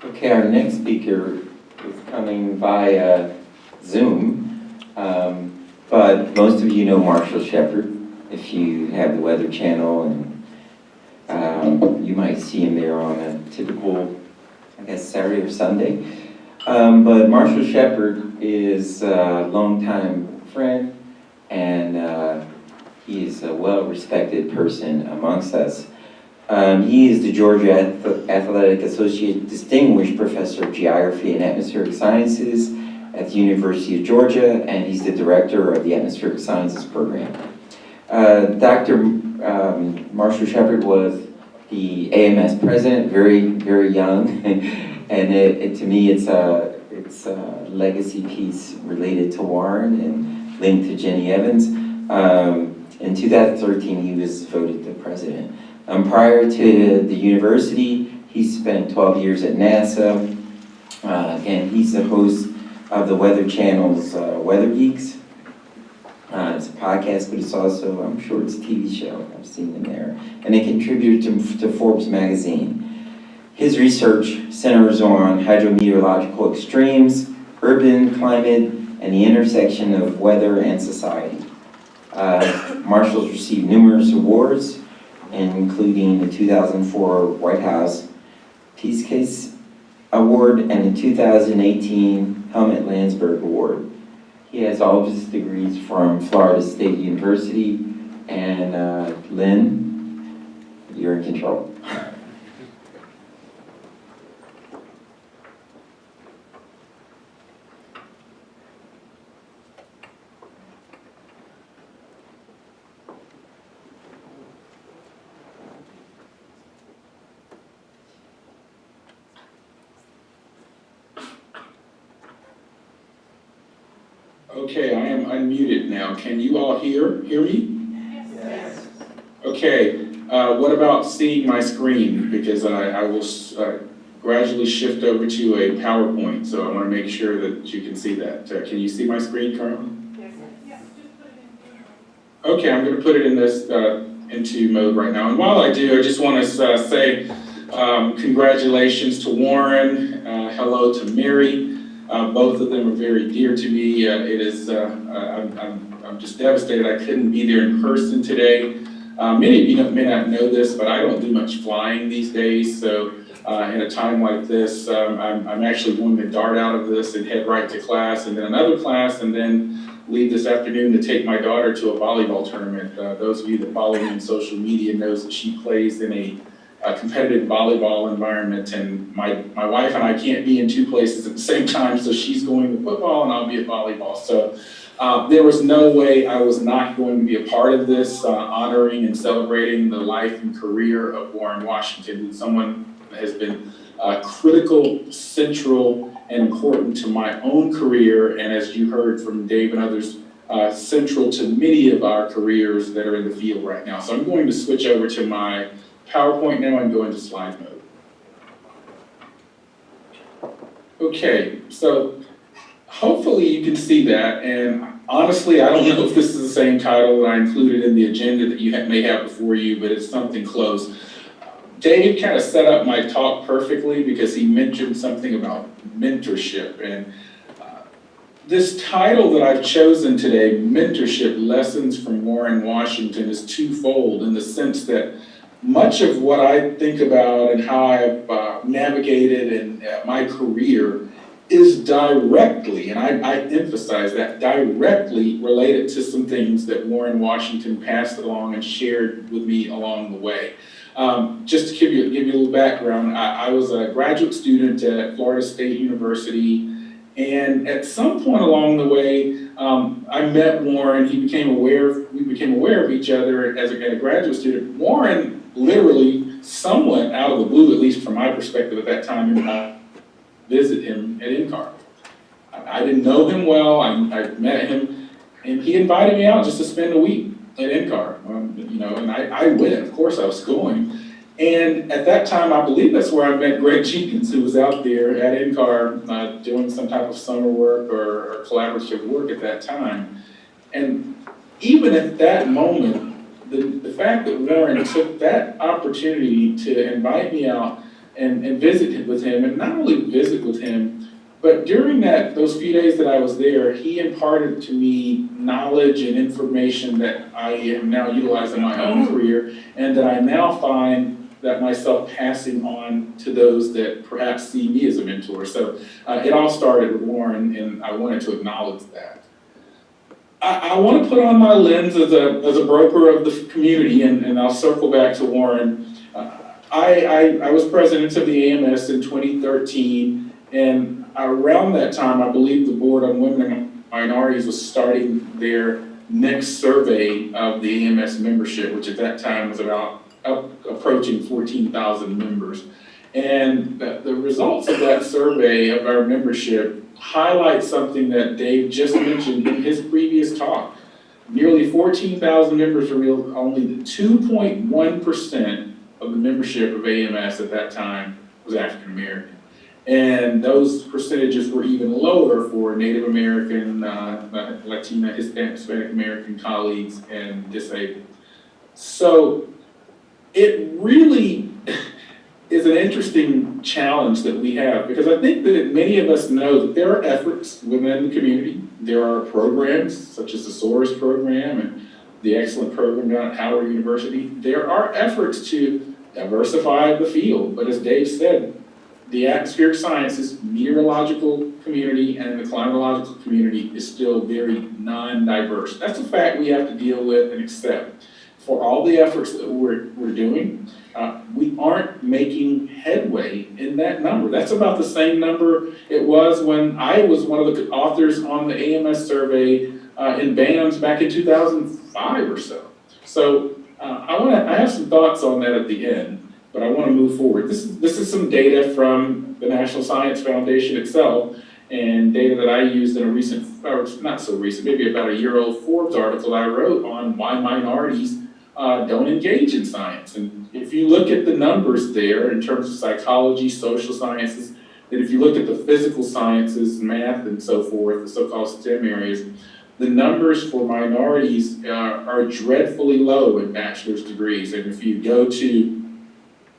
Okay, our next speaker is coming via Zoom, but most of you know Marshall Shepard if you have the Weather Channel, and you might see him there on a typical, I guess, Saturday or Sunday. But Marshall Shepard is a longtime friend, and he is a well-respected person amongst us. He is the Georgia Athletic Associate Distinguished Professor of Geography and Atmospheric Sciences at the University of Georgia, and he's the Director of the Atmospheric Sciences Program. Dr. Marshall Shepard was the AMS president, very, very young, and to me it's a legacy piece related to Warren and linked to Jenny Evans. In 2013, he was voted the president. Prior to the university, he spent 12 years at NASA. Again, he's the host of the Weather Channel's Weather Geeks. It's a podcast, but it's also, I'm sure it's a TV show. I've seen him there. And a contributor to Forbes magazine. His research centers on hydrometeorological extremes, urban climate, and the intersection of weather and society. Marshall's received numerous awards, including the 2004 White House Peace Case Award and the 2018 Helmut Landsberg Award. He has all of his degrees from Florida State University, and Lynn, you're in control. Okay, I am unmuted now. Can you all hear me? Yes. Okay, what about seeing my screen? Because I will gradually shift over to a PowerPoint, so I want to make sure that you can see that. Can you see my screen currently? Yes, just put it in. Okay, I'm going to put it in this into mode right now. And while I do, I just want to say congratulations to Warren, hello to Mary. Both of them are very dear to me. I'm just devastated I couldn't be there in person today. Many of you may not know this, but I don't do much flying these days. So in a time like this, I'm actually going to dart out of this and head right to class, and then another class, and then leave this afternoon to take my daughter to a volleyball tournament. Those of you that follow me on social media knows that she plays in a competitive volleyball environment, and my wife and I can't be in two places at the same time, so she's going to football and I'll be at volleyball. So there was no way I was not going to be a part of this, honoring and celebrating the life and career of Warren Washington, someone that has been critical, central, and important to my own career, and as you heard from Dave and others, central to many of our careers that are in the field right now. So I'm going to switch over to my PowerPoint now and go into slide mode. Okay, so hopefully you can see that, and honestly, I don't know if this is the same title that I included in the agenda that you may have before you, but it's something close. Dave kind of set up my talk perfectly because he mentioned something about mentorship, and this title that I've chosen today, Mentorship Lessons from Warren Washington, is twofold in the sense that much of what I think about and how I've navigated in my career is directly, and I emphasize that, directly related to some things that Warren Washington passed along and shared with me along the way. Just to give you a little background, I was a graduate student at Florida State University, and at some point along the way, I met Warren. We became aware of each other as a graduate student. Warren literally, somewhat out of the blue, at least from my perspective at that time, I visit him at NCAR. I didn't know him well. I met him, and he invited me out just to spend a week at NCAR. And I went. Of course, I was going. And at that time, I believe that's where I met Greg Jenkins, who was out there at NCAR doing some type of summer work or collaborative work at that time. And even at that moment, the fact that Warren took that opportunity to invite me out and visit with him, and not only visit with him, but during those few days that I was there, he imparted to me knowledge and information that I am now utilizing in my own career, and that I now find that myself passing on to those that perhaps see me as a mentor. So it all started with Warren, and I wanted to acknowledge that. I want to put on my lens as a broker of the community, and I'll circle back to Warren. I was president of the AMS in 2013, and around that time, I believe the Board on Women and Minorities was starting their next survey of the AMS membership, which at that time was about approaching 14,000 members. And the results of that survey of our membership highlight something that Dave just mentioned in his previous talk. Nearly 14,000 members revealed only 2.1% of the membership of AMS at that time was African American. And those percentages were even lower for Native American, Latina, Hispanic American colleagues and disabled. So it really is an interesting challenge that we have, because I think that many of us know that there are efforts within the community. There are programs such as the SOARS program and the excellent program down at Howard University. There are efforts to diversify the field, but as Dave said, the atmospheric sciences, meteorological community, and the climatological community is still very non-diverse. That's a fact we have to deal with and accept. For all the efforts that we're doing, we aren't making headway in that number. That's about the same number it was when I was one of the authors on the AMS survey in BAMS back in 2005 or so. So I have some thoughts on that at the end, but I want to move forward. This is some data from the National Science Foundation itself, and data that I used in a recent, or not so recent, maybe about a year-old Forbes article I wrote on why minorities don't engage in science. And if you look at the numbers there in terms of psychology, social sciences, that if you look at the physical sciences, math and so forth, the so-called STEM areas, the numbers for minorities are dreadfully low in bachelor's degrees. And if you go to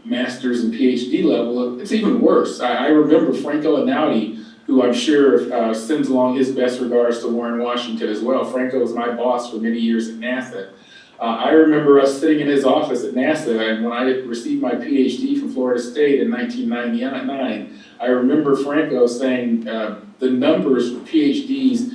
master's and PhD level, it's even worse. I remember Franco Einaudi, who I'm sure sends along his best regards to Warren Washington as well. Franco was my boss for many years at NASA. I remember us sitting in his office at NASA, and when I received my PhD from Florida State in 1999, I remember Franco saying the numbers for PhDs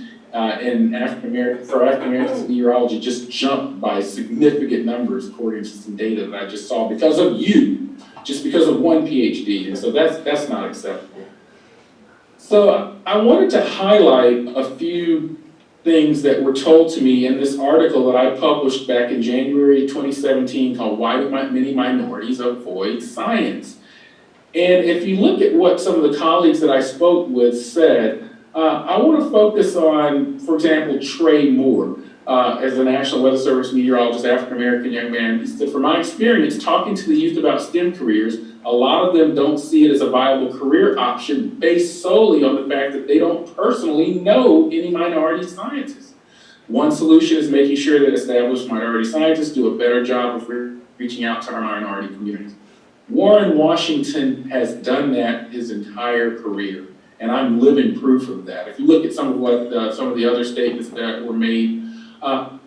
in African Americans in meteorology just jumped by significant numbers according to some data that I just saw because of you, just because of one PhD, and so that's not acceptable. So I wanted to highlight a few things that were told to me in this article that I published back in January 2017 called Why Do Many Minorities Avoid Science? And if you look at what some of the colleagues that I spoke with said, I want to focus on, for example, Trey Moore, as a National Weather Service meteorologist, African-American young man. He said, from my experience talking to the youth about STEM careers, a lot of them don't see it as a viable career option based solely on the fact that they don't personally know any minority sciences. One solution is making sure that established minority scientists do a better job of reaching out to our minority communities. Warren Washington has done that his entire career, and I'm living proof of that. If you look at some of what some of the other statements that were made,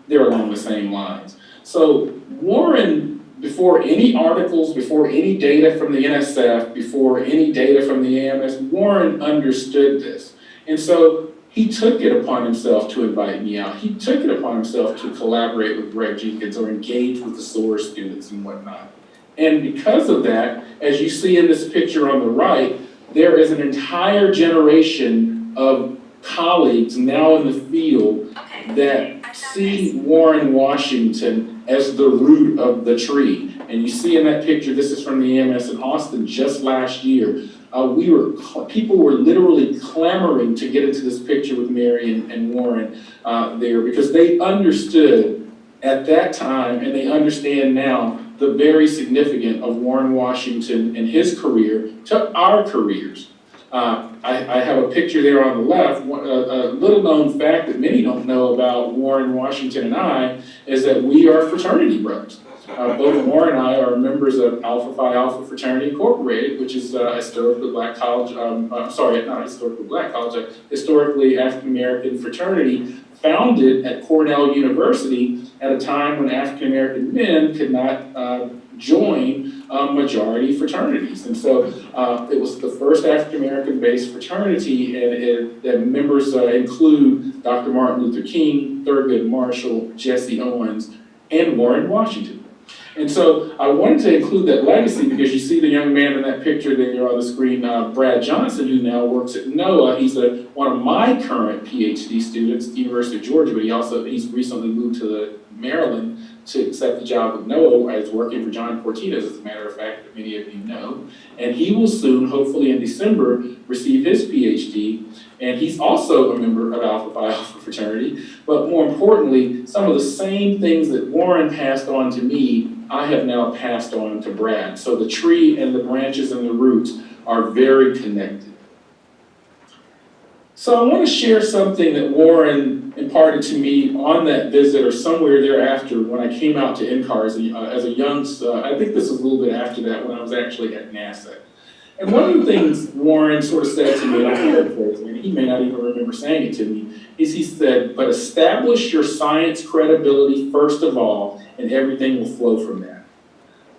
they're along the same lines. So Warren, before any articles, before any data from the NSF, before any data from the AMS, Warren understood this. And so he took it upon himself to invite me out. He took it upon himself to collaborate with Greg Jenkins or engage with the SOARS students and whatnot. And because of that, as you see in this picture on the right, there is an entire generation of colleagues now in the field that see Warren Washington as the root of the tree. And you see in that picture, this is from the AMS in Austin just last year. People were literally clamoring to get into this picture with Mary and Warren there, because they understood at that time, and they understand now, the very significance of Warren Washington and his career to our careers. I have a picture there on the left. A little known fact that many don't know about Warren Washington and I is that we are fraternity brothers. Both Warren and I are members of Alpha Phi Alpha Fraternity Incorporated, which is a historically black college, sorry, not a historically black college, a historically African-American fraternity founded at Cornell University at a time when African-American men could not join majority fraternities. And so it was the first African-American based fraternity, and the members include Dr. Martin Luther King, Thurgood Marshall, Jesse Owens, and Warren Washington. And so I wanted to include that legacy because you see the young man in that picture there on the screen, Brad Johnson, who now works at NOAA. He's one of my current PhD students at the University of Georgia, but he's recently moved to Maryland to accept the job with NOAA. He's working for John Cortines, as a matter of fact, that many of you know. And he will soon, hopefully in December, receive his PhD. And he's also a member of Alpha Phi Alpha fraternity. But more importantly, some of the same things that Warren passed on to me, I have now passed on to Brad. So the tree and the branches and the roots are very connected. So I want to share something that Warren imparted to me on that visit or somewhere thereafter when I came out to NCAR as a young, I think this was a little bit after that when I was actually at NASA. And one of the things Warren sort of said to me, and I'm paraphrasing, and he may not even remember saying it to me, is he said, but establish your science credibility first of all, and everything will flow from that.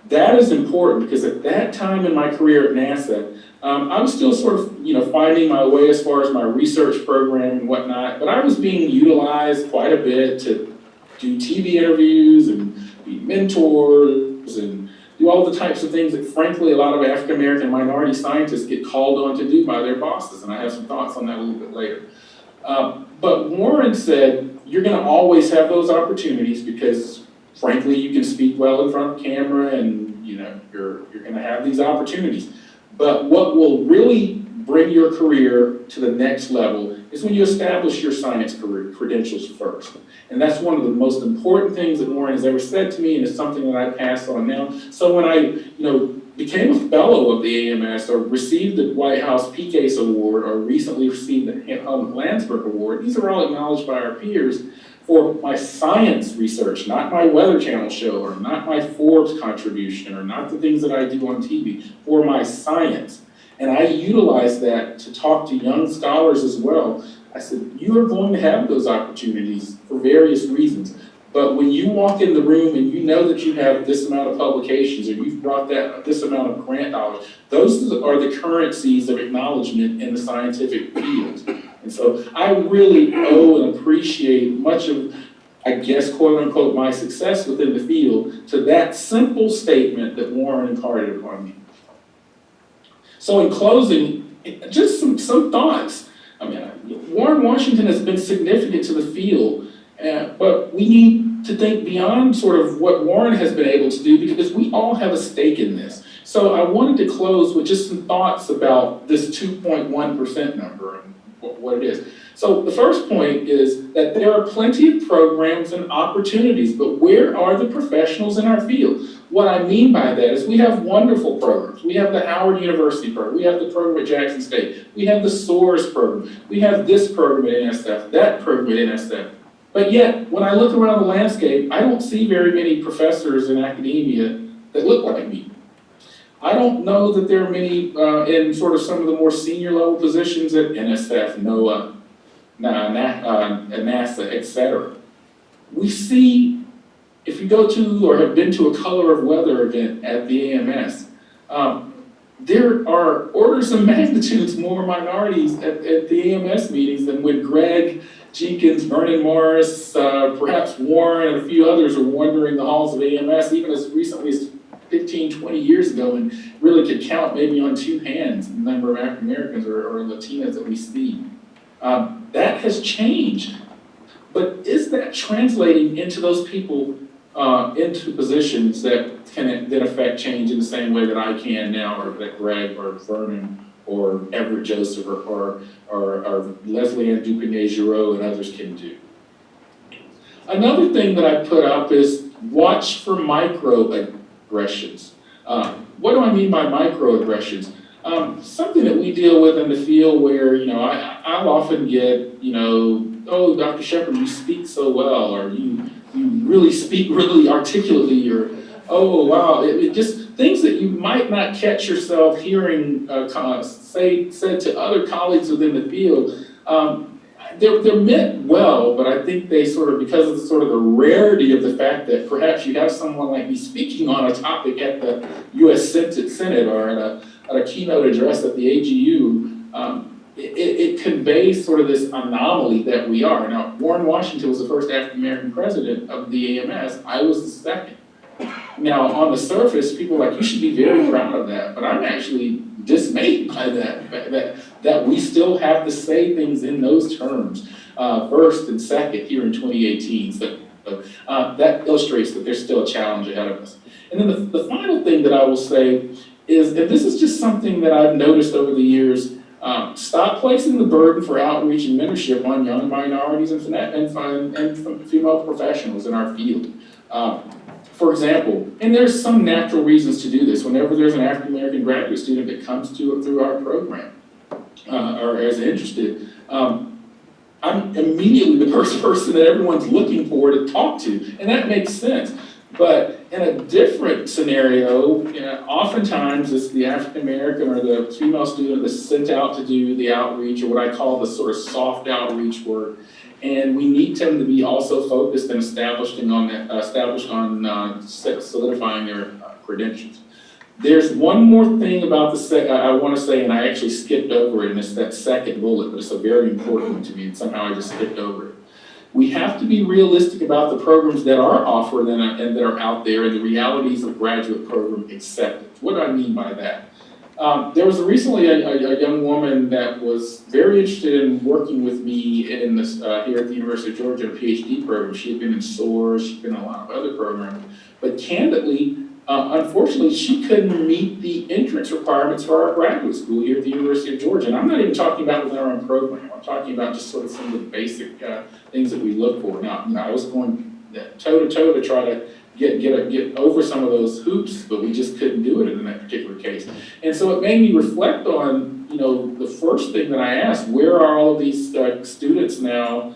That is important because at that time in my career at NASA, I was still sort of, finding my way as far as my research program and whatnot, but I was being utilized quite a bit to do TV interviews and be mentors and do all the types of things that frankly a lot of African-American minority scientists get called on to do by their bosses, and I have some thoughts on that a little bit later. But Warren said, you're gonna always have those opportunities because frankly you can speak well in front of camera and you're gonna have these opportunities. But what will really bring your career to the next level is when you establish your science career credentials first. And that's one of the most important things that Warren has ever said to me, and it's something that I pass on now. So when I, became a fellow of the AMS or received the White House PCASE Award or recently received the Helmut Landsberg Award, these are all acknowledged by our peers for my science research, not my Weather Channel show or not my Forbes contribution or not the things that I do on TV, for my science. And I utilize that to talk to young scholars as well. I said, you are going to have those opportunities for various reasons. But when you walk in the room and you know that you have this amount of publications or you've brought this amount of grant dollars, those are the currencies of acknowledgement in the scientific field. And so I really owe and appreciate much of, I guess, quote unquote, my success within the field to that simple statement that Warren imparted upon me. So in closing, just some thoughts. Warren Washington has been significant to the field, but we need to think beyond sort of what Warren has been able to do because we all have a stake in this. So I wanted to close with just some thoughts about this 2.1% number and what it is. So the first point is that there are plenty of programs and opportunities, but where are the professionals in our field? What I mean by that is we have wonderful programs. We have the Howard University program. We have the program at Jackson State. We have the SOARS program. We have this program at NSF, that program at NSF. But yet, when I look around the landscape, I don't see very many professors in academia that look like me. I don't know that there are many in sort of some of the more senior level positions at NSF, NOAA, NASA, etc. We see, if you go to or have been to a Color of Weather event at the AMS, there are orders of magnitudes more minorities at the AMS meetings than when Greg Jenkins, Vernon Morris, perhaps Warren, and a few others are wandering the halls of AMS even as recently as 15, 20 years ago and really could count maybe on two hands the number of African Americans or Latinas that we see. That has changed. But is that translating into those people into positions that can then affect change in the same way that I can now, or that Greg or Vernon or Everett Joseph or Leslie Ann Dupigny-Giroux and others can do? Another thing that I put up is watch for microaggressions. What do I mean by microaggressions? Something that we deal with in the field where, I'll often get, oh, Dr. Shepard, you speak so well, or you really speak really articulately, or Oh, wow, it just, things that you might not catch yourself hearing, said to other colleagues within the field. They're meant well, but I think they sort of, because of sort of the rarity of the fact that perhaps you have someone like me speaking on a topic at the US Senate or at a keynote address at the AGU, it conveys sort of this anomaly that we are. Now, Warren Washington was the first African-American president of the AMS. I was the second. Now, on the surface, people are like, you should be very proud of that, but I'm actually dismayed by that we still have to say things in those terms, first and second here in 2018. So that illustrates that there's still a challenge ahead of us. And then the final thing that I will say is, and this is just something that I've noticed over the years, stop placing the burden for outreach and mentorship on young minorities and female professionals in our field. For example, and there's some natural reasons to do this. Whenever there's an African-American graduate student that comes through our program or is interested, I'm immediately the person that everyone's looking for to talk to, and that makes sense. But in a different scenario, oftentimes it's the African-American or the female student that's sent out to do the outreach, or what I call the sort of soft outreach work. And we need them to be also focused and established on solidifying their credentials. There's one more thing about I want to say, and I actually skipped over it, and it's that second bullet, but it's a very important one to me, and somehow I just skipped over it. We have to be realistic about the programs that are offered and that are out there, and the realities of graduate program acceptance. What do I mean by that? There was recently a young woman that was very interested in working with me in this, here at the University of Georgia, a PhD program. She had been in SOAR, she'd been in a lot of other programs, but candidly, unfortunately, she couldn't meet the entrance requirements for our graduate school here at the University of Georgia. And I'm not even talking about within our own program. I'm talking about just sort of some of the basic things that we look for. Now, I was going toe to toe to try to get over some of those hoops, but we just couldn't do it in that particular case. And so it made me reflect on, the first thing that I asked, where are all of these students now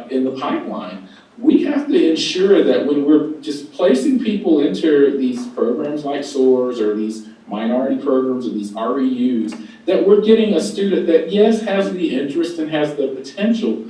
in the pipeline? We have to ensure that when we're just placing people into these programs like SOARs or these minority programs or these REUs, that we're getting a student that, yes, has the interest and has the potential,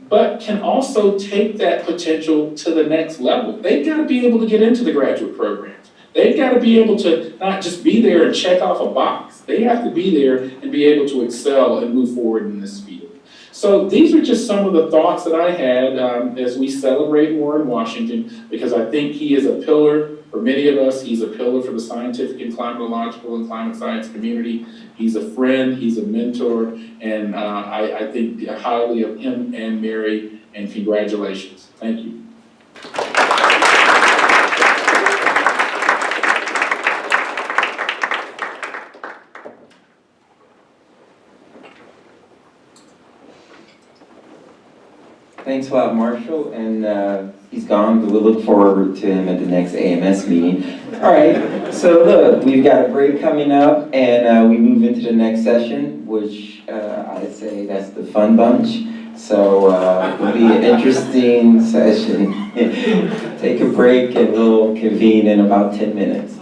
but can also take that potential to the next level. They've got to be able to get into the graduate programs. They've got to be able to not just be there and check off a box. They have to be there and be able to excel and move forward in this field. So these are just some of the thoughts that I had as we celebrate Warren Washington, because I think he is a pillar for many of us. He's a pillar for the scientific and climatological and climate science community. He's a friend, he's a mentor, and I think highly of him and Mary, and congratulations. Thank you. Thanks a lot, Marshall, and he's gone, but we'll look forward to him at the next AMS meeting. All right, so look, we've got a break coming up, and we move into the next session, which I'd say that's the fun bunch. So it'll be an interesting session. Take a break, and we'll convene in about 10 minutes.